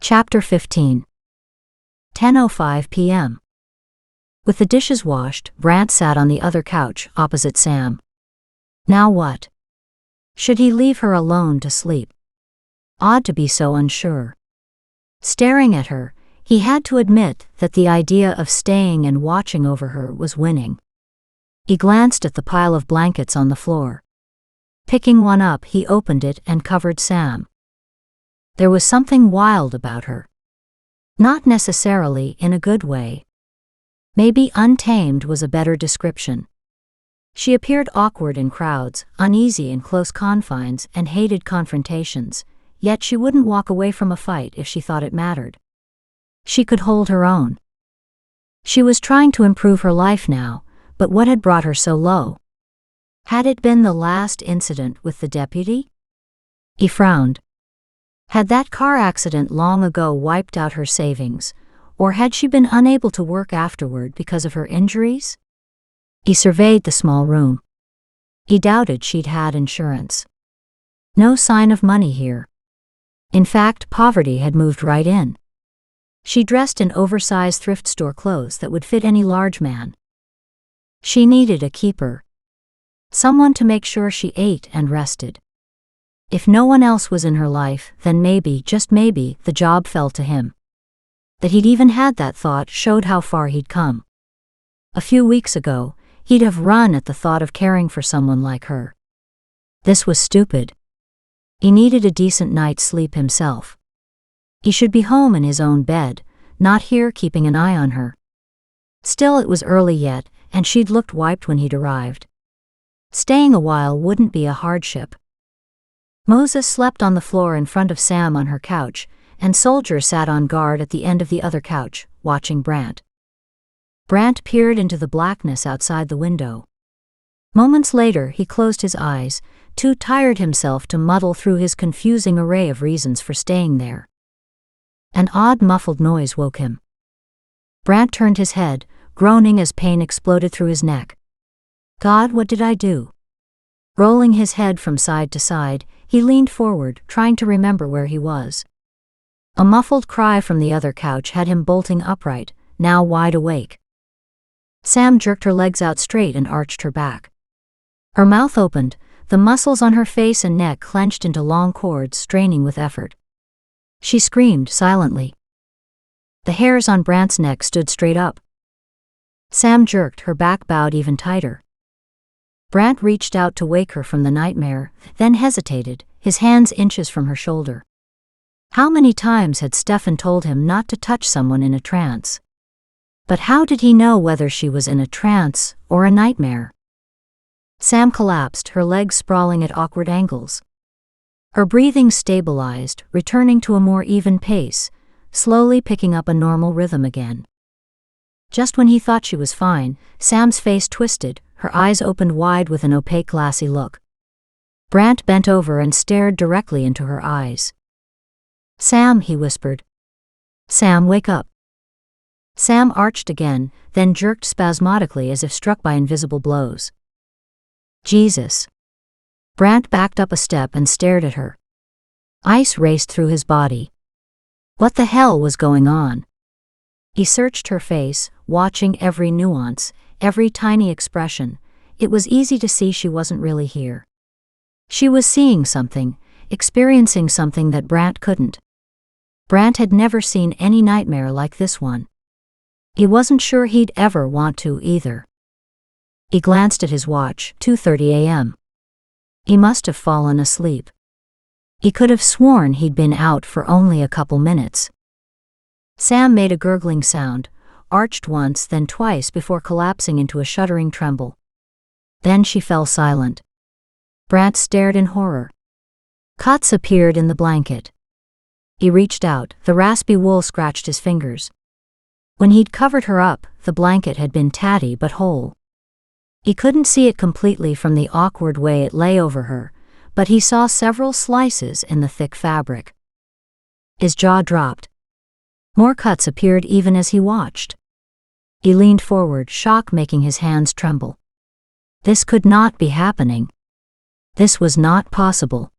Chapter 15. 10:05 p.m. With the dishes washed, Brant sat on the other couch, opposite Sam. Now what? Should he leave her alone to sleep? Odd to be so unsure. Staring at her, he had to admit that the idea of staying and watching over her was winning. He glanced at the pile of blankets on the floor. Picking one up, he opened it and covered Sam. There was something wild about her. Not necessarily in a good way. Maybe untamed was a better description. She appeared awkward in crowds, uneasy in close confines, and hated confrontations, yet she wouldn't walk away from a fight if she thought it mattered. She could hold her own. She was trying to improve her life now, but what had brought her so low? Had it been the last incident with the deputy? He frowned. Had that car accident long ago wiped out her savings, or had she been unable to work afterward because of her injuries? He surveyed the small room. He doubted she'd had insurance. No sign of money here. In fact, poverty had moved right in. She dressed in oversized thrift store clothes that would fit any large man. She needed a keeper. Someone to make sure she ate and rested. If no one else was in her life, then maybe, just maybe, the job fell to him. That he'd even had that thought showed how far he'd come. A few weeks ago, he'd have run at the thought of caring for someone like her. This was stupid. He needed a decent night's sleep himself. He should be home in his own bed, not here keeping an eye on her. Still, it was early yet, and she'd looked wiped when he'd arrived. Staying a while wouldn't be a hardship. Moses slept on the floor in front of Sam on her couch, and Soldier sat on guard at the end of the other couch, watching Brant. Brant peered into the blackness outside the window. Moments later, he closed his eyes, too tired himself to muddle through his confusing array of reasons for staying there. An odd muffled noise woke him. Brant turned his head, groaning as pain exploded through his neck. God, what did I do? Rolling his head from side to side, he leaned forward, trying to remember where he was. A muffled cry from the other couch had him bolting upright, now wide awake. Sam jerked her legs out straight and arched her back. Her mouth opened, the muscles on her face and neck clenched into long cords, straining with effort. She screamed silently. The hairs on Brant's neck stood straight up. Sam jerked, her back bowed even tighter. Brant reached out to wake her from the nightmare, then hesitated, his hands inches from her shoulder. How many times had Stefan told him not to touch someone in a trance? But how did he know whether she was in a trance or a nightmare? Sam collapsed, her legs sprawling at awkward angles. Her breathing stabilized, returning to a more even pace, slowly picking up a normal rhythm again. Just when he thought she was fine, Sam's face twisted, her eyes opened wide with an opaque glassy look. Brant bent over and stared directly into her eyes. Sam, he whispered. Sam, wake up. Sam arched again, then jerked spasmodically as if struck by invisible blows. Jesus. Brant backed up a step and stared at her. Ice raced through his body. What the hell was going on? He searched her face, watching every nuance, every tiny expression. It was easy to see she wasn't really here. She was seeing something, experiencing something that Brant couldn't. Brant had never seen any nightmare like this one. He wasn't sure he'd ever want to either. He glanced at his watch, 2:30 a.m. He must have fallen asleep. He could have sworn he'd been out for only a couple minutes. Sam made a gurgling sound, arched once then twice before collapsing into a shuddering tremble. Then she fell silent. Brant stared in horror. Cuts appeared in the blanket. He reached out, the raspy wool scratched his fingers. When he'd covered her up, the blanket had been tatty but whole. He couldn't see it completely from the awkward way it lay over her, but he saw several slices in the thick fabric. His jaw dropped. More cuts appeared even as he watched. He leaned forward, shock making his hands tremble. This could not be happening. This was not possible.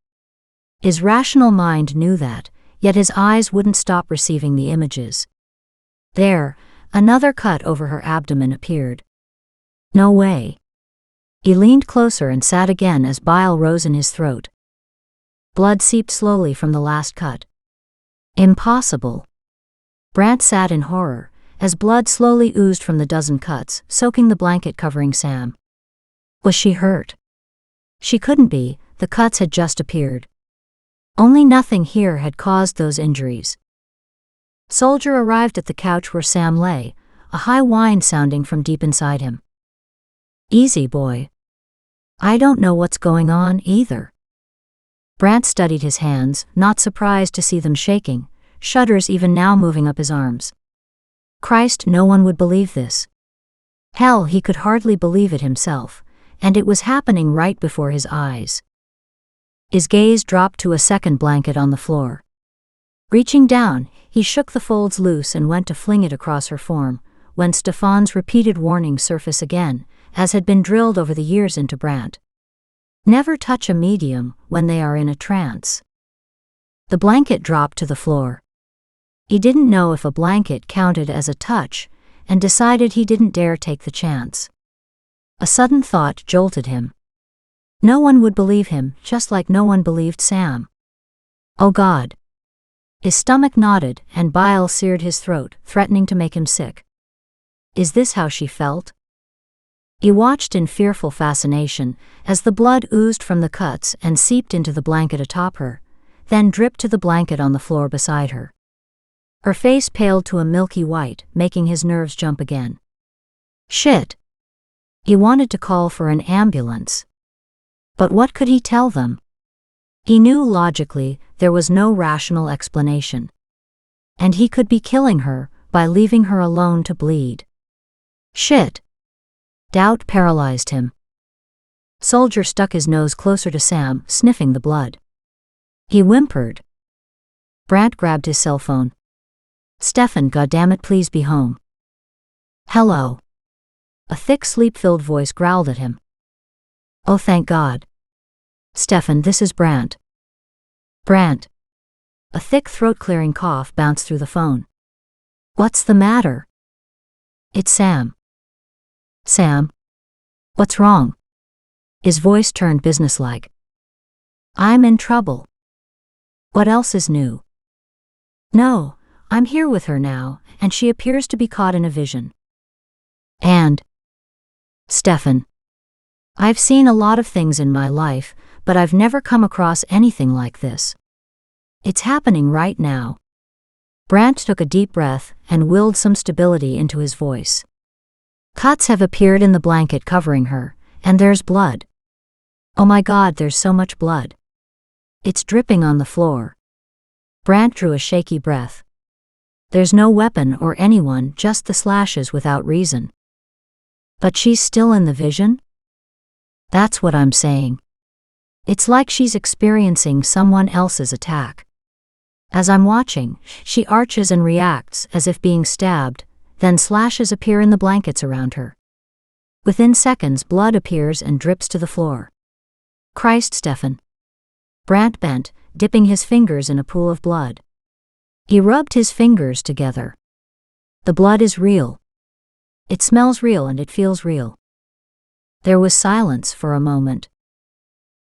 His rational mind knew that, yet his eyes wouldn't stop receiving the images. There, another cut over her abdomen appeared. No way. He leaned closer and sat again as bile rose in his throat. Blood seeped slowly from the last cut. Impossible. Brant sat in horror, as blood slowly oozed from the dozen cuts, soaking the blanket covering Sam. Was she hurt? She couldn't be, the cuts had just appeared. Only nothing here had caused those injuries. Soldier arrived at the couch where Sam lay, a high whine sounding from deep inside him. Easy, boy. I don't know what's going on either. Brant studied his hands, not surprised to see them shaking, shudders even now moving up his arms. Christ, no one would believe this. Hell, he could hardly believe it himself, and it was happening right before his eyes. His gaze dropped to a second blanket on the floor. Reaching down, he shook the folds loose and went to fling it across her form, when Stefan's repeated warning surfaced again, as had been drilled over the years into Brant. Never touch a medium when they are in a trance. The blanket dropped to the floor. He didn't know if a blanket counted as a touch, and decided he didn't dare take the chance. A sudden thought jolted him. No one would believe him, just like no one believed Sam. Oh God. His stomach knotted, and bile seared his throat, threatening to make him sick. Is this how she felt? He watched in fearful fascination as the blood oozed from the cuts and seeped into the blanket atop her, then dripped to the blanket on the floor beside her. Her face paled to a milky white, making his nerves jump again. Shit! He wanted to call for an ambulance. But what could he tell them? He knew logically there was no rational explanation. And he could be killing her by leaving her alone to bleed. Shit! Doubt paralyzed him. Soldier stuck his nose closer to Sam, sniffing the blood. He whimpered. Brant grabbed his cell phone. Stefan, goddammit, please be home. Hello. A thick sleep-filled voice growled at him. Oh, thank God. Stefan, this is Brant. Brant. A thick throat-clearing cough bounced through the phone. What's the matter? It's Sam. Sam? What's wrong? His voice turned businesslike. I'm in trouble. What else is new? No, I'm here with her now, and she appears to be caught in a vision. And? Stefan. I've seen a lot of things in my life, but I've never come across anything like this. It's happening right now. Brant took a deep breath and willed some stability into his voice. Cuts have appeared in the blanket covering her, and there's blood. Oh my God, there's so much blood. It's dripping on the floor. Brant drew a shaky breath. There's no weapon or anyone, just the slashes without reason. But she's still in the vision? That's what I'm saying. It's like she's experiencing someone else's attack. As I'm watching, she arches and reacts as if being stabbed, then slashes appear in the blankets around her. Within seconds, blood appears and drips to the floor. Christ, Stefan. Brant bent, dipping his fingers in a pool of blood. He rubbed his fingers together. The blood is real. It smells real and it feels real. There was silence for a moment.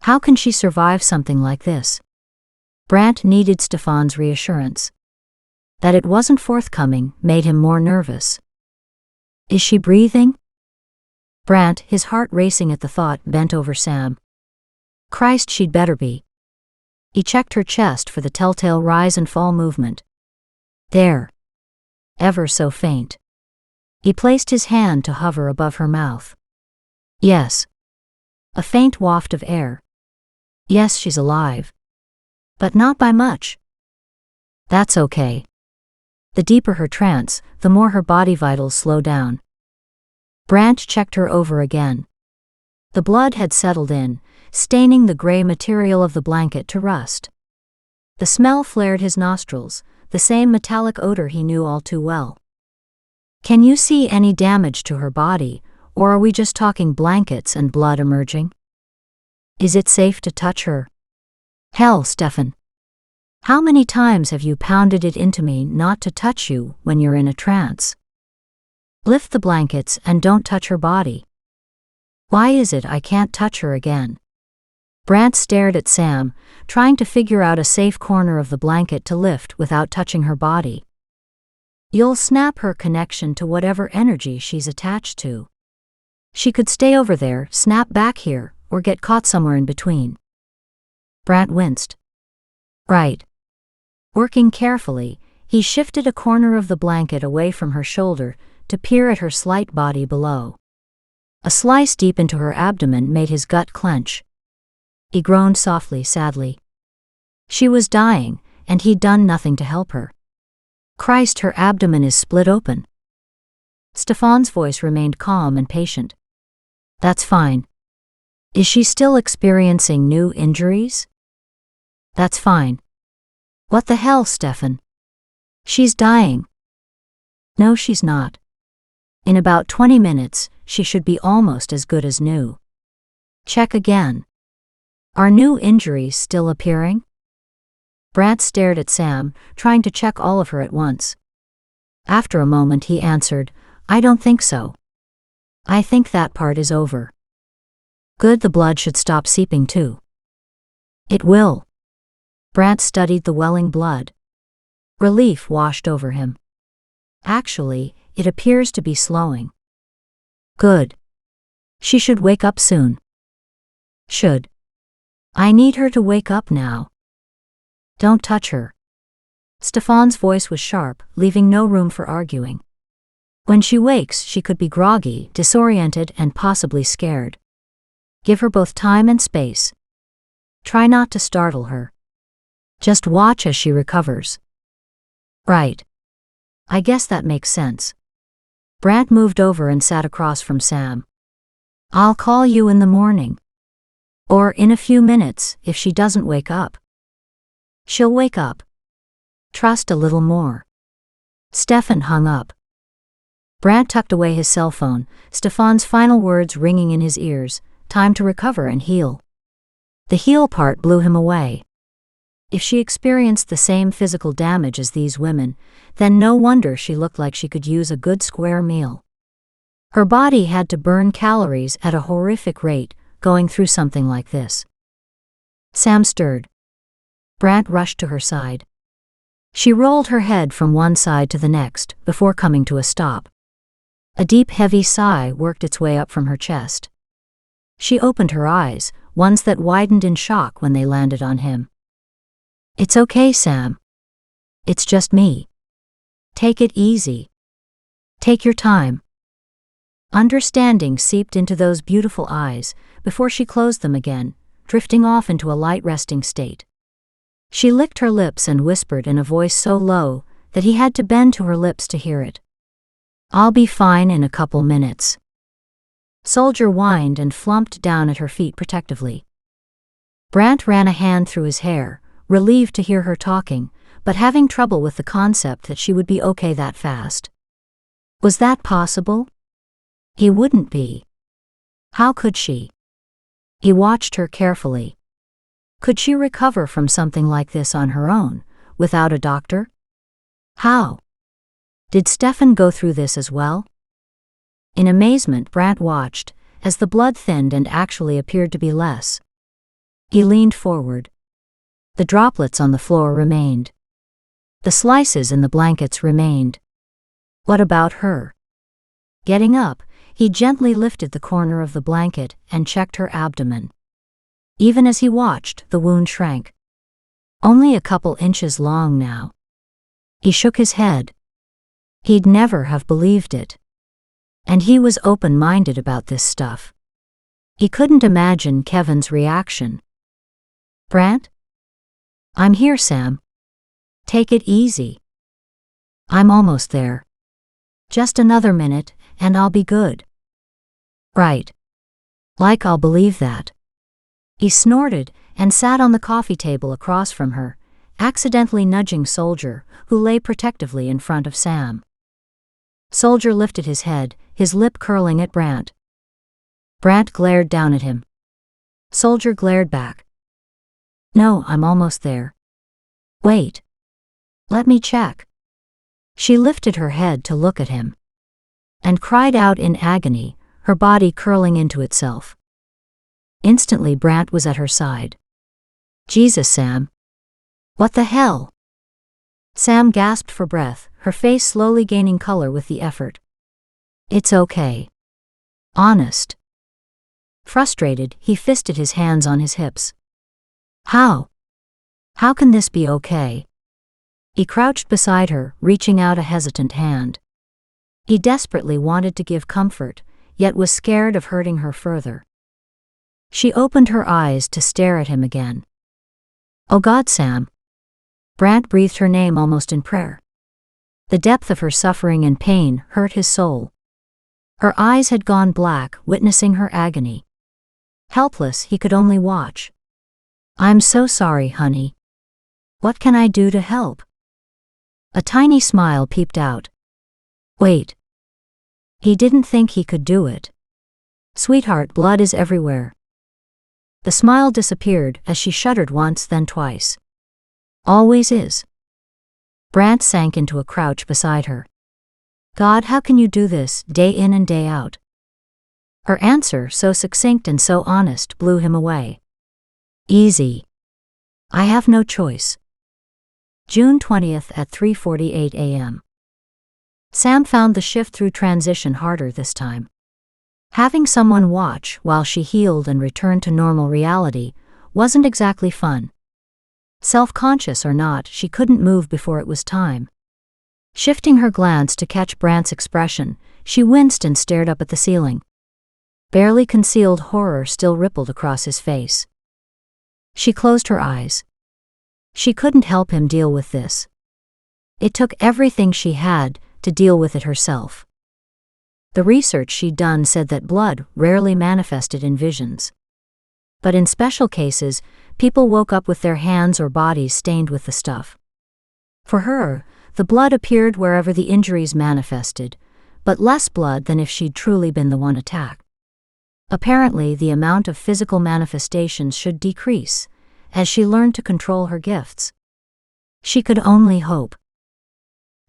How can she survive something like this? Brant needed Stefan's reassurance. That it wasn't forthcoming made him more nervous. Is she breathing? Brant, his heart racing at the thought, bent over Sam. Christ, she'd better be. He checked her chest for the telltale rise and fall movement. There. Ever so faint. He placed his hand to hover above her mouth. Yes. A faint waft of air. Yes, she's alive. But not by much. That's okay. The deeper her trance, the more her body vitals slow down. Brant checked her over again. The blood had settled in, staining the gray material of the blanket to rust. The smell flared his nostrils, the same metallic odor he knew all too well. Can you see any damage to her body, or are we just talking blankets and blood emerging? Is it safe to touch her? Hell, Stefan. How many times have you pounded it into me not to touch you when you're in a trance? Lift the blankets and don't touch her body. Why is it I can't touch her again? Brant stared at Sam, trying to figure out a safe corner of the blanket to lift without touching her body. You'll snap her connection to whatever energy she's attached to. She could stay over there, snap back here, or get caught somewhere in between. Brant winced. Right. Working carefully, he shifted a corner of the blanket away from her shoulder to peer at her slight body below. A slice deep into her abdomen made his gut clench. He groaned softly, sadly. She was dying, and he'd done nothing to help her. Christ, her abdomen is split open. Stefan's voice remained calm and patient. That's fine. Is she still experiencing new injuries? That's fine. What the hell, Stefan? She's dying. No, she's not. In about 20 minutes, she should be almost as good as new. Check again. Are new injuries still appearing? Brant stared at Sam, trying to check all of her at once. After a moment he answered, I don't think so. I think that part is over. Good, the blood should stop seeping too. It will. Brant studied the welling blood. Relief washed over him. Actually, it appears to be slowing. Good. She should wake up soon. Should. I need her to wake up now. Don't touch her. Stefan's voice was sharp, leaving no room for arguing. When she wakes, she could be groggy, disoriented, and possibly scared. Give her both time and space. Try not to startle her. Just watch as she recovers. Right. I guess that makes sense. Brant moved over and sat across from Sam. I'll call you in the morning. Or in a few minutes, if she doesn't wake up. She'll wake up. Trust a little more. Stefan hung up. Brant tucked away his cell phone, Stefan's final words ringing in his ears, time to recover and heal. The heal part blew him away. If she experienced the same physical damage as these women, then no wonder she looked like she could use a good square meal. Her body had to burn calories at a horrific rate, going through something like this. Sam stirred. Brant rushed to her side. She rolled her head from one side to the next, before coming to a stop. A deep, heavy sigh worked its way up from her chest. She opened her eyes, ones that widened in shock when they landed on him. It's okay, Sam. It's just me. Take it easy. Take your time. Understanding seeped into those beautiful eyes before she closed them again, drifting off into a light resting state. She licked her lips and whispered in a voice so low that he had to bend to her lips to hear it. I'll be fine in a couple minutes. Soldier whined and flumped down at her feet protectively. Brant ran a hand through his hair, relieved to hear her talking, but having trouble with the concept that she would be okay that fast. Was that possible? He wouldn't be. How could she? He watched her carefully. Could she recover from something like this on her own, without a doctor? How? Did Stefan go through this as well? In amazement, Brant watched, as the blood thinned and actually appeared to be less. He leaned forward. The droplets on the floor remained. The slices in the blankets remained. What about her? Getting up, he gently lifted the corner of the blanket and checked her abdomen. Even as he watched, the wound shrank. Only a couple inches long now. He shook his head. He'd never have believed it. And he was open-minded about this stuff. He couldn't imagine Kevin's reaction. Brant? I'm here, Sam. Take it easy. I'm almost there. Just another minute, and I'll be good. Right. Like I'll believe that. He snorted and sat on the coffee table across from her, accidentally nudging Soldier, who lay protectively in front of Sam. Soldier lifted his head, his lip curling at Brant. Brant glared down at him. Soldier glared back. No, I'm almost there. Wait. Let me check. She lifted her head to look at him and cried out in agony, her body curling into itself. Instantly Brant was at her side. Jesus, Sam. What the hell? Sam gasped for breath, her face slowly gaining color with the effort. It's okay. Honest. Frustrated, he fisted his hands on his hips. How? How can this be okay? He crouched beside her, reaching out a hesitant hand. He desperately wanted to give comfort, yet was scared of hurting her further. She opened her eyes to stare at him again. Oh God, Sam. Brant breathed her name almost in prayer. The depth of her suffering and pain hurt his soul. Her eyes had gone black, witnessing her agony. Helpless, he could only watch. I'm so sorry, honey. What can I do to help? A tiny smile peeped out. Wait. He didn't think he could do it. Sweetheart, blood is everywhere. The smile disappeared as she shuddered once, then twice. Always is. Brant sank into a crouch beside her. God, how can you do this, day in and day out? Her answer, so succinct and so honest, blew him away. Easy. I have no choice. June 20th at 3:48 a.m. Sam found the shift through transition harder this time. Having someone watch while she healed and returned to normal reality wasn't exactly fun. Self-conscious or not, she couldn't move before it was time. Shifting her glance to catch Brant's expression, she winced and stared up at the ceiling. Barely concealed horror still rippled across his face. She closed her eyes. She couldn't help him deal with this. It took everything she had to deal with it herself. The research she'd done said that blood rarely manifested in visions. But in special cases, people woke up with their hands or bodies stained with the stuff. For her, the blood appeared wherever the injuries manifested, but less blood than if she'd truly been the one attacked. Apparently, the amount of physical manifestations should decrease, as she learned to control her gifts. She could only hope.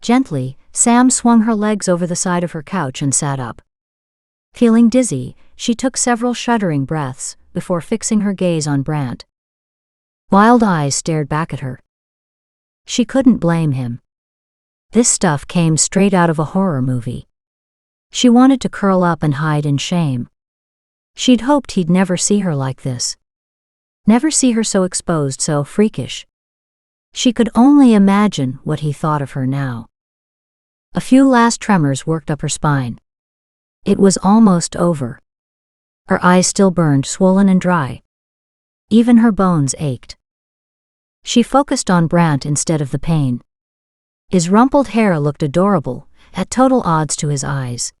Gently, Sam swung her legs over the side of her couch and sat up. Feeling dizzy, she took several shuddering breaths before fixing her gaze on Brant. Wild eyes stared back at her. She couldn't blame him. This stuff came straight out of a horror movie. She wanted to curl up and hide in shame. She'd hoped he'd never see her like this. Never see her so exposed, so freakish. She could only imagine what he thought of her now. A few last tremors worked up her spine. It was almost over. Her eyes still burned, swollen and dry. Even her bones ached. She focused on Brant instead of the pain. His rumpled hair looked adorable, at total odds to his eyes.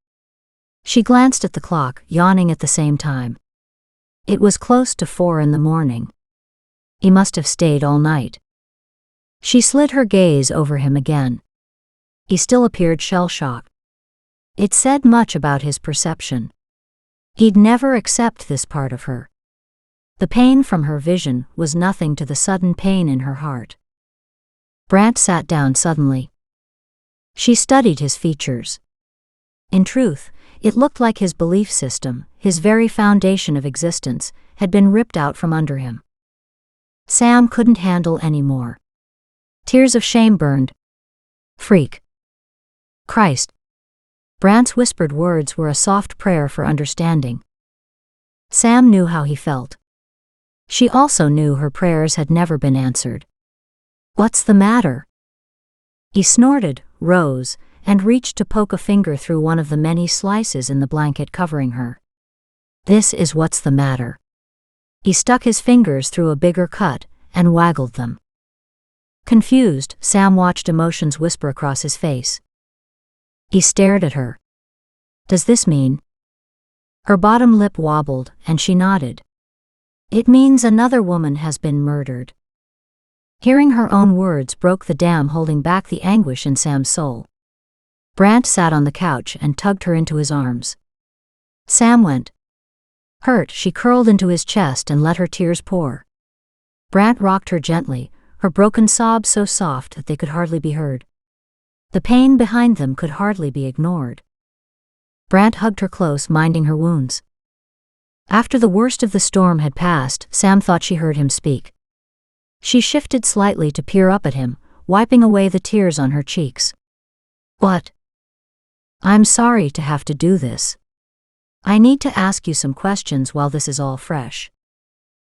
She glanced at the clock, yawning at the same time. It was close to 4 a.m. He must have stayed all night. She slid her gaze over him again. He still appeared shell-shocked. It said much about his perception. He'd never accept this part of her. The pain from her vision was nothing to the sudden pain in her heart. Brant sat down suddenly. She studied his features. In truth, it looked like his belief system, his very foundation of existence, had been ripped out from under him. Sam couldn't handle any more. Tears of shame burned. Freak. Christ. Brant's whispered words were a soft prayer for understanding. Sam knew how he felt. She also knew her prayers had never been answered. What's the matter? He snorted, rose, and reached to poke a finger through one of the many slices in the blanket covering her. This is what's the matter. He stuck his fingers through a bigger cut and waggled them. Confused, Sam watched emotions whisper across his face. He stared at her. Does this mean? Her bottom lip wobbled, and she nodded. It means another woman has been murdered. Hearing her own words broke the dam holding back the anguish in Sam's soul. Brant sat on the couch and tugged her into his arms. Sam went. Hurt, she curled into his chest and let her tears pour. Brant rocked her gently, her broken sobs so soft that they could hardly be heard. The pain behind them could hardly be ignored. Brant hugged her close, minding her wounds. After the worst of the storm had passed, Sam thought she heard him speak. She shifted slightly to peer up at him, wiping away the tears on her cheeks. "What?" "I'm sorry to have to do this. I need to ask you some questions while this is all fresh."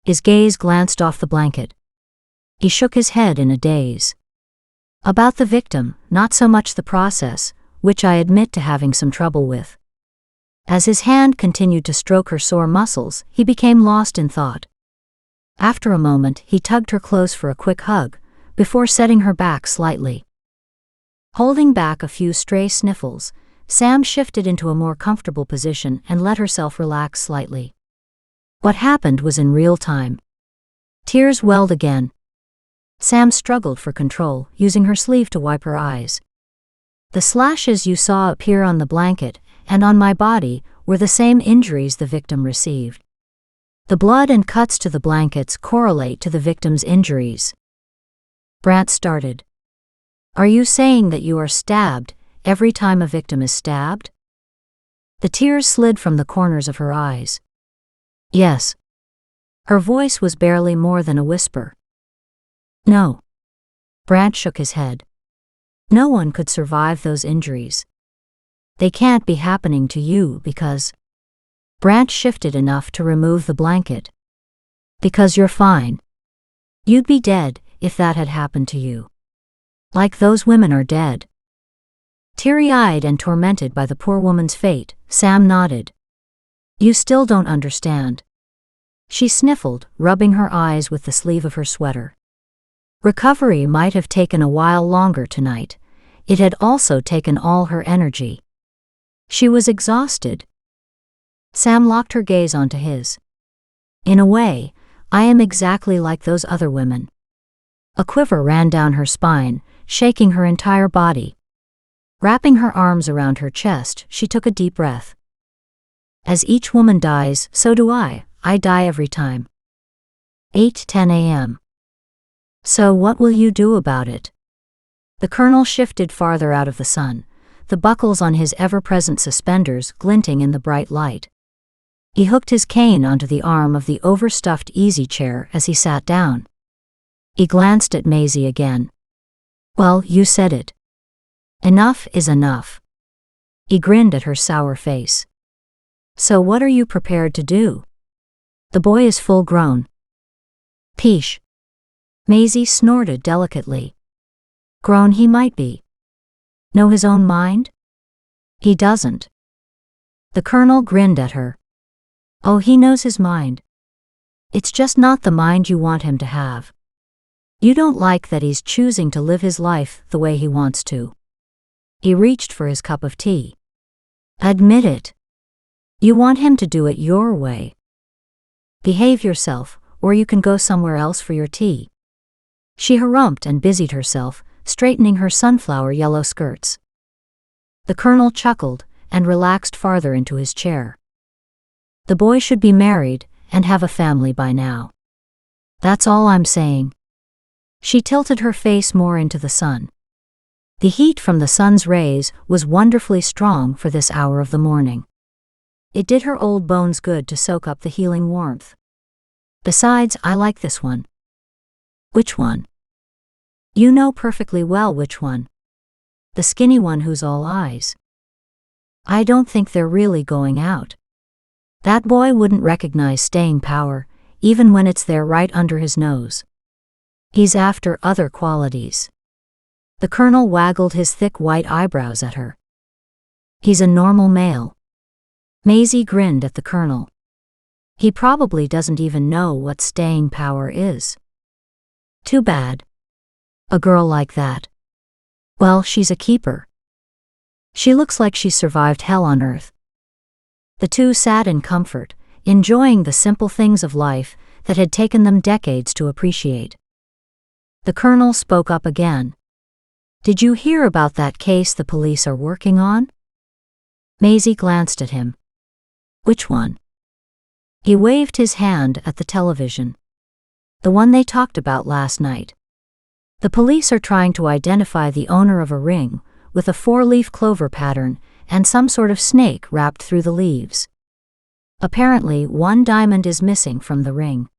His gaze glanced off the blanket. He shook his head in a daze. "About the victim, not so much the process, which I admit to having some trouble with." As his hand continued to stroke her sore muscles, he became lost in thought. After a moment, he tugged her close for a quick hug, before setting her back slightly. Holding back a few stray sniffles, Sam shifted into a more comfortable position and let herself relax slightly. What happened was in real time. Tears welled again. Sam struggled for control, using her sleeve to wipe her eyes. "The slashes you saw appear on the blanket and on my body were the same injuries the victim received. The blood and cuts to the blankets correlate to the victim's injuries." Brant started. "Are you saying that you are stabbed every time a victim is stabbed?" The tears slid from the corners of her eyes. "Yes." Her voice was barely more than a whisper. "No." Brant shook his head. "No one could survive those injuries. They can't be happening to you because—" Brant shifted enough to remove the blanket. "Because you're fine. You'd be dead if that had happened to you. Like those women are dead." Teary-eyed and tormented by the poor woman's fate, Sam nodded. "You still don't understand." She sniffled, rubbing her eyes with the sleeve of her sweater. Recovery might have taken a while longer tonight. It had also taken all her energy. She was exhausted. Sam locked her gaze onto his. "In a way, I am exactly like those other women." A quiver ran down her spine, shaking her entire body. Wrapping her arms around her chest, she took a deep breath. "As each woman dies, so do I. I die every time." 8:10 a.m. "So what will you do about it?" The colonel shifted farther out of the sun, the buckles on his ever-present suspenders glinting in the bright light. He hooked his cane onto the arm of the overstuffed easy chair as he sat down. He glanced at Maisie again. "Well, you said it. Enough is enough." He grinned at her sour face. "So what are you prepared to do? The boy is full grown." "Peesh." Maisie snorted delicately. "Grown he might be. Know his own mind?" "He doesn't." The colonel grinned at her. "Oh, he knows his mind. It's just not the mind you want him to have. You don't like that he's choosing to live his life the way he wants to." He reached for his cup of tea. "Admit it. You want him to do it your way. Behave yourself, or you can go somewhere else for your tea." She harumphed and busied herself, straightening her sunflower yellow skirts. The colonel chuckled and relaxed farther into his chair. "The boy should be married and have a family by now. That's all I'm saying." She tilted her face more into the sun. The heat from the sun's rays was wonderfully strong for this hour of the morning. It did her old bones good to soak up the healing warmth. "Besides, I like this one." "Which one?" "You know perfectly well which one. The skinny one who's all eyes." "I don't think they're really going out. That boy wouldn't recognize staying power, even when it's there right under his nose. He's after other qualities." The colonel waggled his thick white eyebrows at her. "He's a normal male." Maisie grinned at the colonel. "He probably doesn't even know what staying power is." "Too bad. A girl like that. Well, she's a keeper. She looks like she survived hell on earth." The two sat in comfort, enjoying the simple things of life that had taken them decades to appreciate. The colonel spoke up again. "Did you hear about that case the police are working on?" Maisie glanced at him. "Which one?" He waved his hand at the television. "The one they talked about last night. The police are trying to identify the owner of a ring with a 4-leaf clover pattern and some sort of snake wrapped through the leaves. Apparently, 1 diamond is missing from the ring.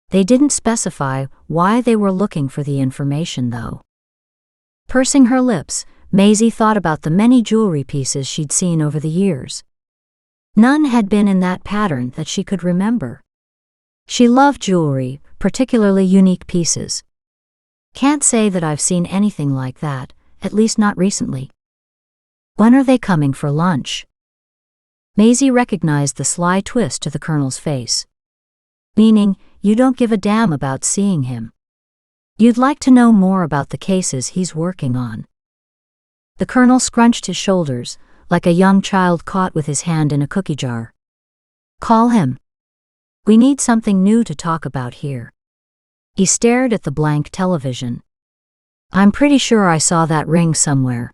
They didn't specify why they were looking for the information, though. Pursing her lips, Maisie thought about the many jewelry pieces she'd seen over the years. None had been in that pattern that she could remember. She loved jewelry, particularly unique pieces. Can't say that I've seen anything like that, at least not recently. When are they coming for lunch? Maisie recognized the sly twist to the Colonel's face. Meaning, you don't give a damn about seeing him. You'd like to know more about the cases he's working on. The Colonel scrunched his shoulders, like a young child caught with his hand in a cookie jar. Call him. We need something new to talk about here. He stared at the blank television. I'm pretty sure I saw that ring somewhere.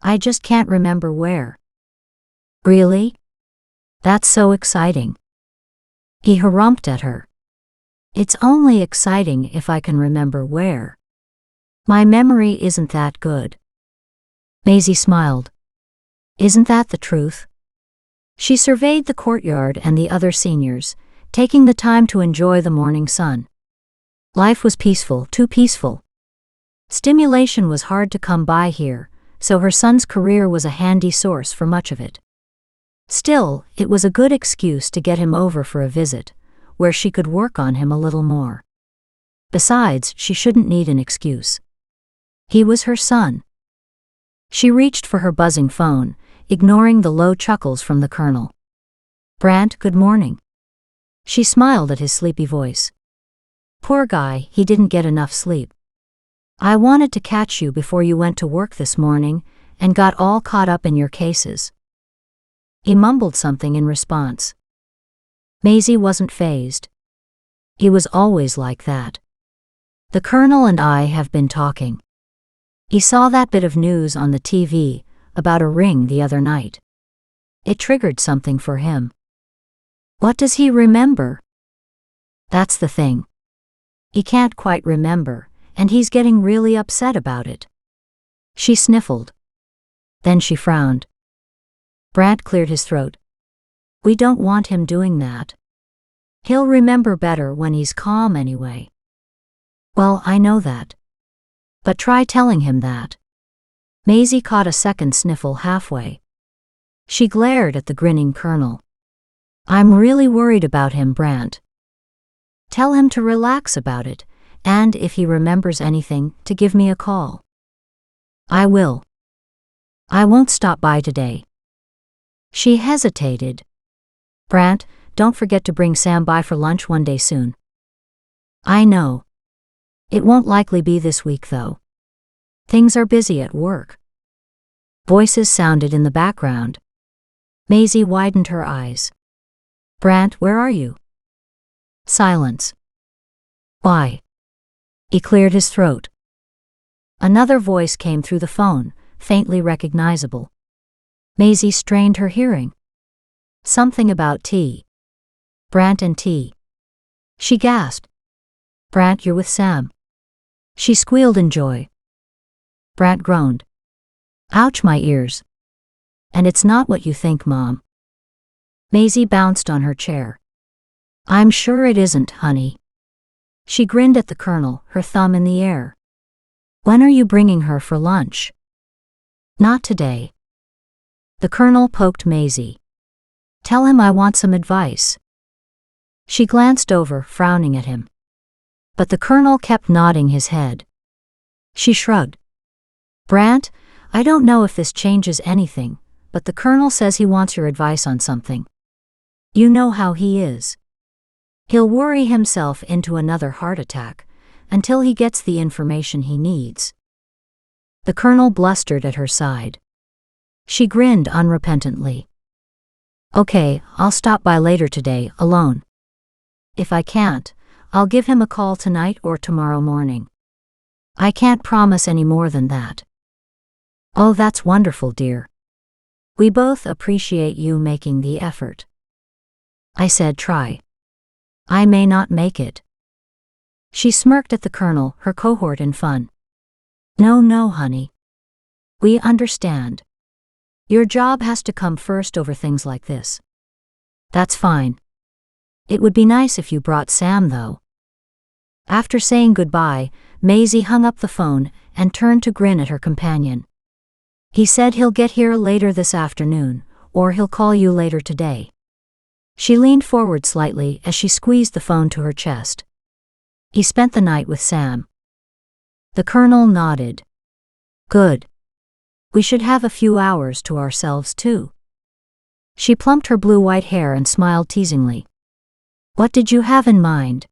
I just can't remember where. Really? That's so exciting. He harumphed at her. It's only exciting if I can remember where. My memory isn't that good. Maisie smiled. Isn't that the truth? She surveyed the courtyard and the other seniors, taking the time to enjoy the morning sun. Life was peaceful, too peaceful. Stimulation was hard to come by here, so her son's career was a handy source for much of it. Still, it was a good excuse to get him over for a visit, where she could work on him a little more. Besides, she shouldn't need an excuse. He was her son. She reached for her buzzing phone, ignoring the low chuckles from the Colonel. Brant, good morning. She smiled at his sleepy voice. Poor guy, he didn't get enough sleep. I wanted to catch you before you went to work this morning and got all caught up in your cases. He mumbled something in response. Maisie wasn't fazed. He was always like that. The Colonel and I have been talking. He saw that bit of news on the TV about a ring the other night. It triggered something for him. What does he remember? That's the thing. He can't quite remember, and he's getting really upset about it. She sniffled. Then she frowned. Brant cleared his throat. We don't want him doing that. He'll remember better when he's calm anyway. Well, I know that. But try telling him that. Maisie caught a second sniffle halfway. She glared at the grinning Colonel. I'm really worried about him, Brant. Tell him to relax about it, and if he remembers anything, to give me a call. I will. I won't stop by today. She hesitated. Brant, don't forget to bring Sam by for lunch one day soon. I know. It won't likely be this week, though. Things are busy at work. Voices sounded in the background. Maisie widened her eyes. Brant, where are you? Silence. Why? He cleared his throat. Another voice came through the phone, faintly recognizable. Maisie strained her hearing. Something about tea. Brant and tea. She gasped. Brant, you're with Sam. She squealed in joy. Brant groaned. Ouch, my ears. And it's not what you think, Mom. Maisie bounced on her chair. I'm sure it isn't, honey. She grinned at the Colonel, her thumb in the air. When are you bringing her for lunch? Not today. The Colonel poked Maisie. Tell him I want some advice. She glanced over, frowning at him. But the Colonel kept nodding his head. She shrugged. Brant, I don't know if this changes anything, but the Colonel says he wants your advice on something. You know how he is. He'll worry himself into another heart attack until he gets the information he needs. The Colonel blustered at her side. She grinned unrepentantly. Okay, I'll stop by later today, alone. If I can't, I'll give him a call tonight or tomorrow morning. I can't promise any more than that. Oh, that's wonderful, dear. We both appreciate you making the effort. I said try. I may not make it. She smirked at the colonel, her cohort in fun. No, honey. We understand. Your job has to come first over things like this. That's fine. It would be nice if you brought Sam, though. After saying goodbye, Maisie hung up the phone and turned to grin at her companion. He said he'll get here later this afternoon, or he'll call you later today. She leaned forward slightly as she squeezed the phone to her chest. He spent the night with Sam. The colonel nodded. Good. We should have a few hours to ourselves too. She plumped her blue-white hair and smiled teasingly. What did you have in mind?